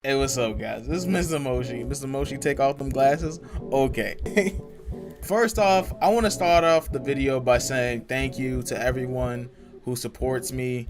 Hey, what's up, guys? This is Mr. Moshi. Mr. Moshi, take off them glasses. Okay. First off, I want to start off the video by saying thank you to everyone who supports me,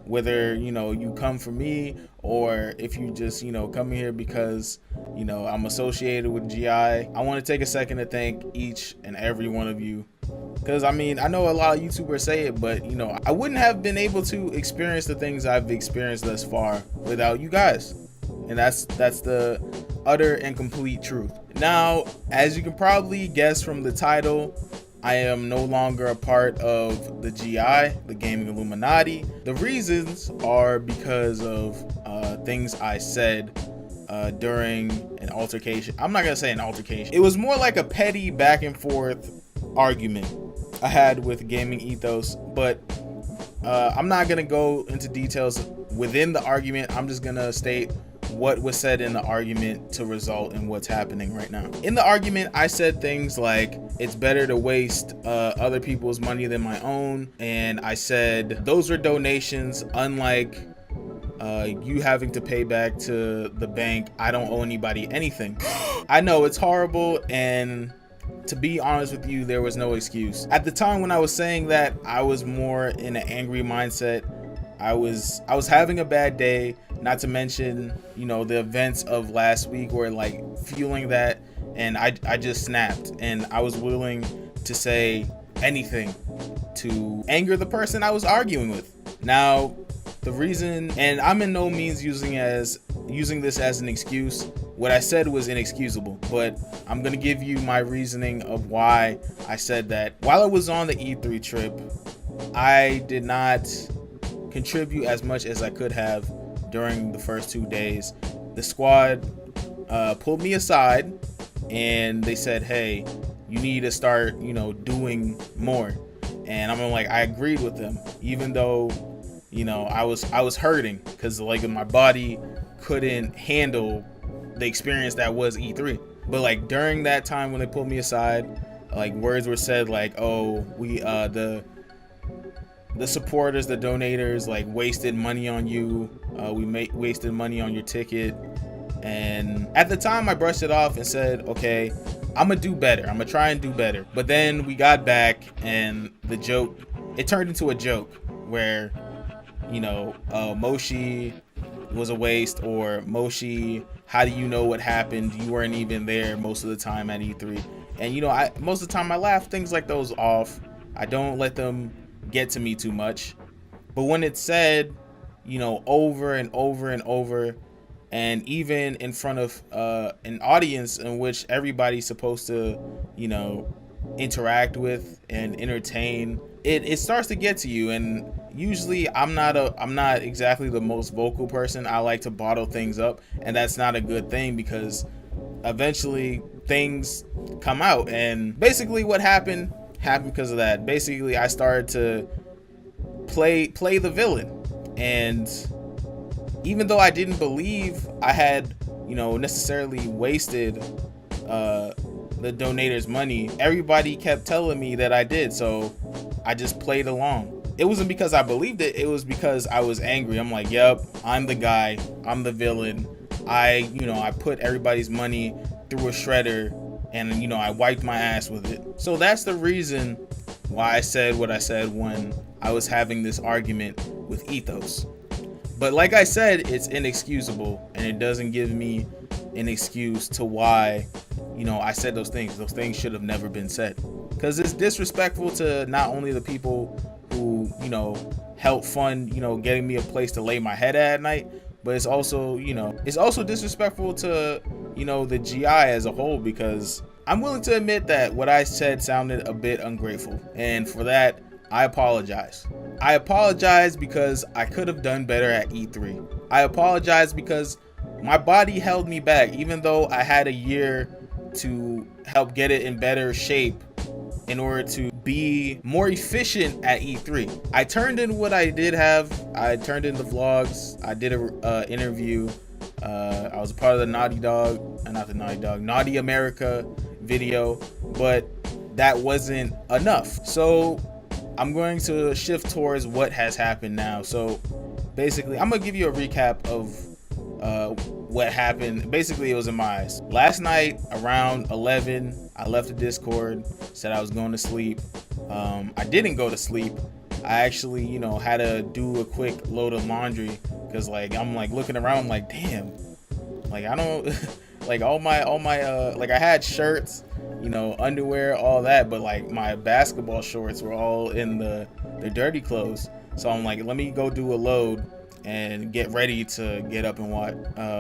whether you come for me or if you just come here because I'm associated with GI. I want to take a second to thank each and every one of you, because I know a lot of YouTubers say it, but I wouldn't have been able to experience the things I've experienced thus far without you guys, and that's the utter and complete truth. Now, as you can probably guess from the title, I am no longer a part of the GI, the Gaming Illuminati. The reasons are because of things I said during an altercation. I'm not gonna say an altercation. It was more like a petty back and forth argument I had with Gaming Ethos, but I'm not gonna go into details within the argument. I'm just gonna state what was said in the argument to result in what's happening right now. In the argument, I said things like it's better to waste other people's money than my own, and I said those were donations, unlike you having to pay back to the bank. I don't owe anybody anything. I know it's horrible, and to be honest with you, there was no excuse. At the time when I was saying that, I was more in an angry mindset. I was having a bad day, not to mention the events of last week were like fueling that, and I just snapped, and I was willing to say anything to anger the person I was arguing with. Now, the reason, and I'm in no means using this as an excuse. What I said was inexcusable, but I'm gonna give you my reasoning of why I said that. While I was on the E3 trip, I did not contribute as much as I could have during the first 2 days. The squad pulled me aside and they said, hey, you need to start doing more. And I'm like, I agreed with them, even though I was hurting, because like my body couldn't handle the experience that was E3. But like during that time when they pulled me aside, like words were said like, oh, we the supporters, the donators, like wasted money on you. We wasted money on your ticket. And at the time I brushed it off and said, okay, I'm gonna do better. I'm gonna try and do better. But then we got back and the joke, it turned into a joke where, Moshi was a waste, or Moshi, how do you know what happened? You weren't even there most of the time at E3. And most of the time I laugh things like those off. I don't let them get to me too much. But when it's said, over and over and over, and even in front of an audience in which everybody's supposed to, interact with and entertain, it starts to get to you. And usually I'm not exactly the most vocal person. I like to bottle things up, and that's not a good thing, because eventually things come out. And basically what happened because of that. Basically I started to play the villain, and even though I didn't believe I had necessarily wasted the donators' money, everybody kept telling me that I did, so I just played along. It wasn't because I believed it, it was because I was angry. I'm like, yep, I'm the guy, I'm the villain. I put everybody's money through a shredder, and I wiped my ass with it. So that's the reason why I said what I said when I was having this argument with Ethos. But like I said, it's inexcusable, and it doesn't give me an excuse to why I said those things. Those things should have never been said, because it's disrespectful to not only the people who help fund getting me a place to lay my head at night, but it's also disrespectful to the GI as a whole, because I'm willing to admit that what I said sounded a bit ungrateful, and for that I apologize. I apologize because I could have done better at E3. I apologize because my body held me back, even though I had a year to help get it in better shape in order to be more efficient at E3. I turned in what I did have. I turned in the vlogs. I did a interview. I was a part of the Naughty America video, but that wasn't enough. So I'm going to shift towards what has happened now. So basically, I'm gonna give you a recap of what happened. Basically, it was in my eyes. Last night around 11, I left the Discord, said I was going to sleep. I didn't go to sleep. I actually, you know, had to do a quick load of laundry because like I'm like looking around like, damn, like I don't like all my like I had shirts, you know, underwear, all that, but like my basketball shorts were all in the dirty clothes. So I'm like, let me go do a load and get ready to get up and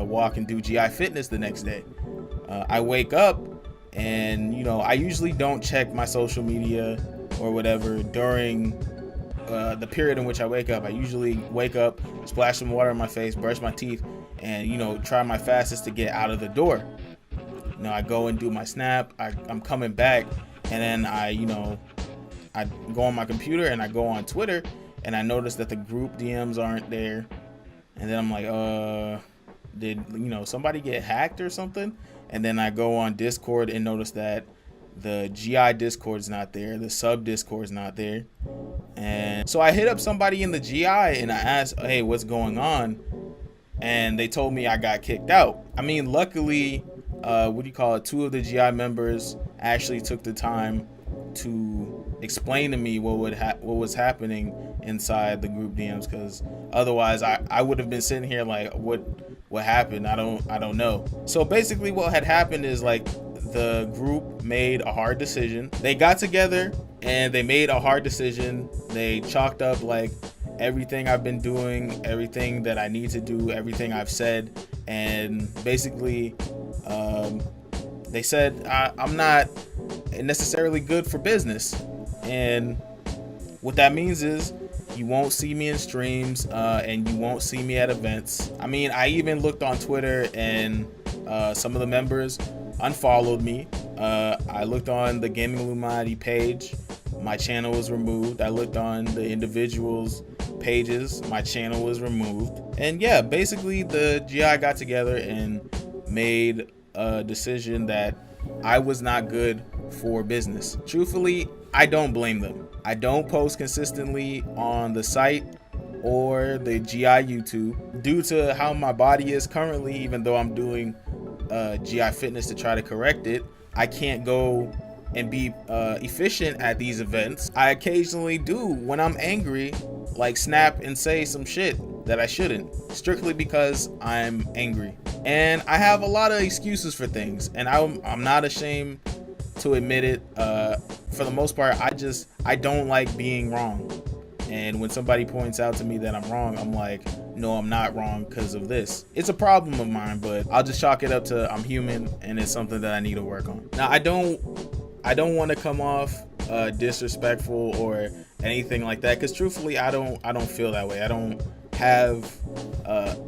walk and do GI fitness the next day. I wake up and, you know, I usually don't check my social media or whatever during the period in which I wake up. I usually wake up, splash some water in my face, brush my teeth, and, you know, try my fastest to get out of the door. You know, I go and do my snap. I'm coming back, and then I go on my computer and I go on Twitter, and I notice that the group DMs aren't there. And then I'm like, did, you know, somebody get hacked or something? And then I go on Discord and notice that the GI Discord's not there, the sub Discord's not there. And so I hit up somebody in the GI and I asked, hey, what's going on? And they told me I got kicked out. I mean, luckily, two of the GI members actually took the time to explain to me what was happening inside the group DMs, because otherwise I would have been sitting here like, what happened? I don't know. So basically what had happened is like the group made a hard decision. They got together and they made a hard decision. They chalked up like everything I've been doing, everything that I need to do, everything I've said, and basically they said I'm not necessarily good for business. And what that means is you won't see me in streams and you won't see me at events. I mean, I even looked on Twitter and some of the members unfollowed me. I looked on the GamingIlluminaughty page, my channel was removed. I looked on the individuals' pages, my channel was removed. And yeah, basically the GI got together and made a decision that I was not good for business. Truthfully, I don't blame them. I don't post consistently on the site or the GI YouTube due to how my body is currently. Even though I'm doing GI fitness to try to correct it, I can't go and be efficient at these events. I occasionally do, when I'm angry, like snap and say some shit that I shouldn't, strictly because I'm angry. And I have a lot of excuses for things, and I'm not ashamed to admit it. For the most part, I don't like being wrong. And when somebody points out to me that I'm wrong, I'm like, no, I'm not wrong because of this. It's a problem of mine, but I'll just chalk it up to I'm human and it's something that I need to work on. Now, I don't want to come off disrespectful or anything like that, because truthfully, I don't feel that way. I don't have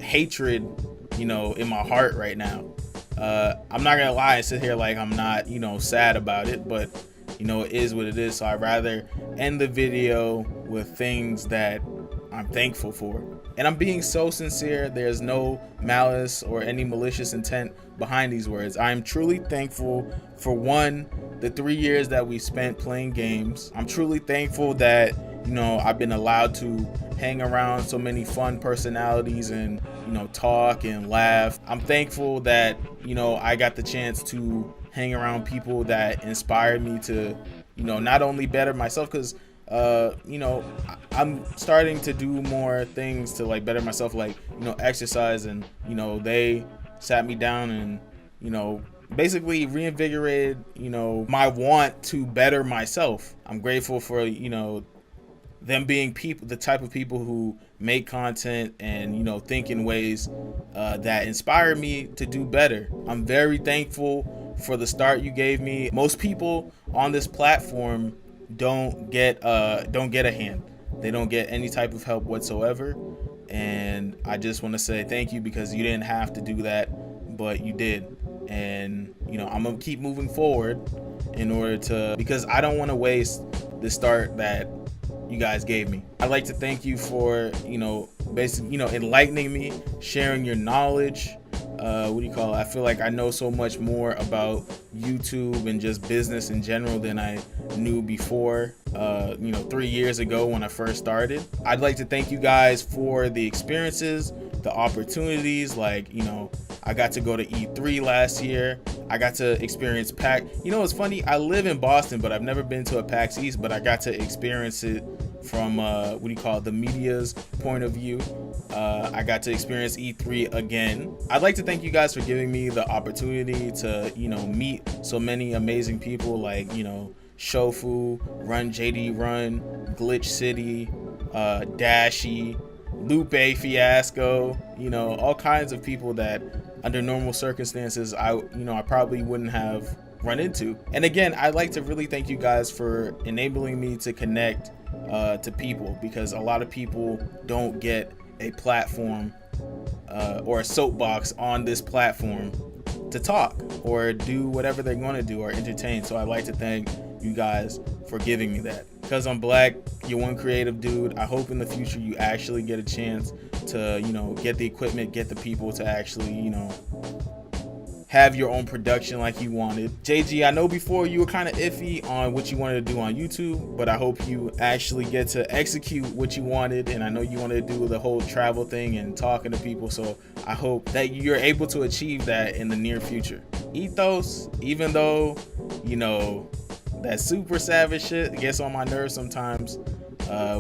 hatred, you know, in my heart right now. I'm not gonna lie and sit here like I'm not, you know, sad about it, but you know, it is what it is. So I'd rather end the video with things that I'm thankful for. And I'm being so sincere. There's no malice or any malicious intent behind these words. I'm truly thankful for, one, the 3 years that we spent playing games. I'm truly thankful that, you know, I've been allowed to hang around so many fun personalities and, you know, talk and laugh. I'm thankful that, you know, I got the chance to hang around people that inspired me to, you know, not only better myself, because you know, I'm starting to do more things to like better myself, like, you know, exercise, and, you know, they sat me down and, you know, basically reinvigorated, you know, my want to better myself. I'm grateful for, you know, them being people, the type of people who make content and, you know, think in ways that inspire me to do better. I'm very thankful for the start you gave me. Most people on this platform don't get a hand. They don't get any type of help whatsoever, and I just want to say thank you, because you didn't have to do that, but you did. And, you know, I'm gonna keep moving forward in order to, because I don't want to waste the start that you guys gave me. I'd like to thank you for, you know, basically, you know, enlightening me, sharing your knowledge. I feel like I know so much more about YouTube and just business in general than I knew before, you know, 3 years ago when I first started. I'd like to thank you guys for the experiences, the opportunities. Like, you know, I got to go to E3 last year. I got to experience PAX. You know, it's funny, I live in Boston, but I've never been to a PAX East, but I got to experience it from what do you call it, the media's point of view. I got to experience E3 again. I'd like to thank you guys for giving me the opportunity to, you know, meet so many amazing people like, you know, Shofu, Run JD Run, Glitch City, Dashy, Lupe Fiasco, you know, all kinds of people that under normal circumstances I probably wouldn't have run into. And again, I'd like to really thank you guys for enabling me to connect to people, because a lot of people don't get a platform or a soapbox on this platform to talk or do whatever they're going to do or entertain. So I'd like to thank you guys for giving me that. Because I'm black, you're one creative dude. I hope in the future you actually get a chance to, you know, get the equipment, get the people to actually, you know, have your own production like you wanted. JG, I know before you were kind of iffy on what you wanted to do on YouTube, but I hope you actually get to execute what you wanted. And I know you wanted to do the whole travel thing and talking to people, so I hope that you're able to achieve that in the near future. Ethos, even though, you know, that super savage shit gets on my nerves sometimes,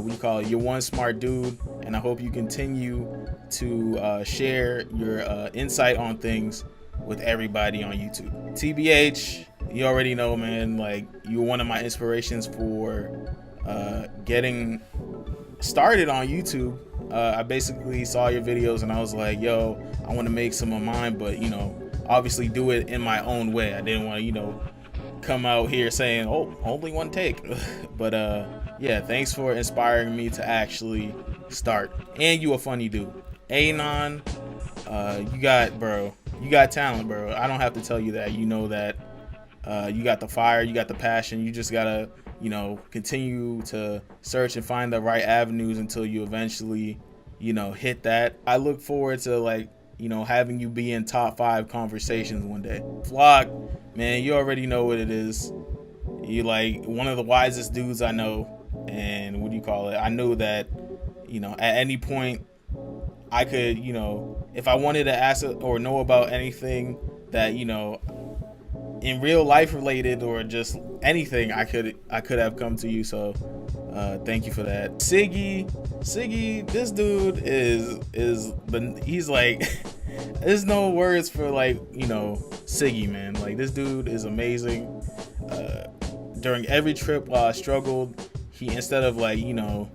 we call it, you're one smart dude, and I hope you continue to share your insight on things with everybody on YouTube. TBH, you already know, man, like, you're one of my inspirations for getting started on YouTube. I basically saw your videos and I was like, yo, I want to make some of mine, but, you know, obviously do it in my own way. I didn't want to, you know, come out here saying, oh, only one take. But yeah, thanks for inspiring me to actually start. And you a funny dude. Anon, you got talent, bro. I don't have to tell you that. You know that. You got the fire, you got the passion. You just gotta, you know, continue to search and find the right avenues until you eventually, you know, hit that. I look forward to, like, you know, having you be in top 5 conversations one day. Vlog, man, you already know what it is. You like one of the wisest dudes I know. And what do you call it? I knew that, you know, at any point I could, you know, if I wanted to ask or know about anything that, you know, in real life related or just anything, I could have come to you. So thank you for that. Siggy, this dude he's like, there's no words for, like, you know, Siggy, man. Like, this dude is amazing. During every trip while I struggled, he, instead of, like, you know,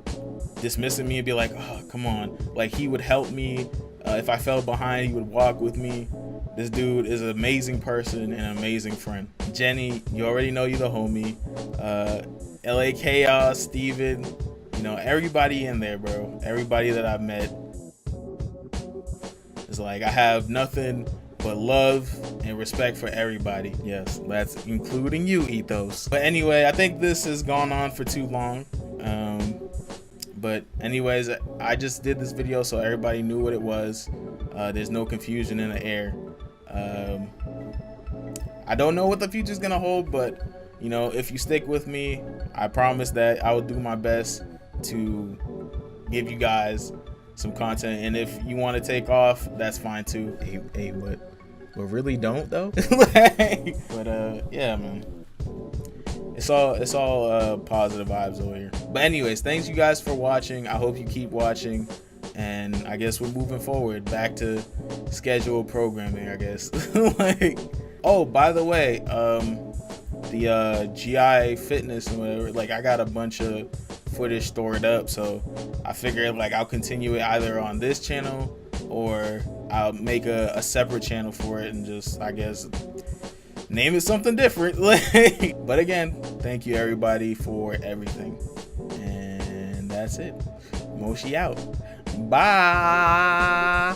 dismissing me and be like, oh, come on, like, he would help me. If I fell behind, he would walk with me. This dude is an amazing person and an amazing friend. Jenny, you already know you the homie. LA Chaos, Steven, you know, everybody in there, bro. Everybody that I've met. It's like, I have nothing but love and respect for everybody. Yes, that's including you, Ethos. But anyway, I think this has gone on for too long. But anyways, I just did this video so everybody knew what it was. There's no confusion in the air. I don't know what the future's gonna hold, but, you know, if you stick with me, I promise that I will do my best to give you guys some content. And if you want to take off, that's fine too. Hey, but really don't though. But yeah, man. It's all positive vibes over here. But anyways, thanks you guys for watching. I hope you keep watching, and I guess we're moving forward back to scheduled programming, I guess. Like, oh, by the way, the GI fitness and whatever, like, I got a bunch of footage stored up, so I figured, like, I'll continue it either on this channel or I'll make a separate channel for it and just, I guess, name it something different. But again, thank you everybody for everything, and that's it. Moshi out. Bye.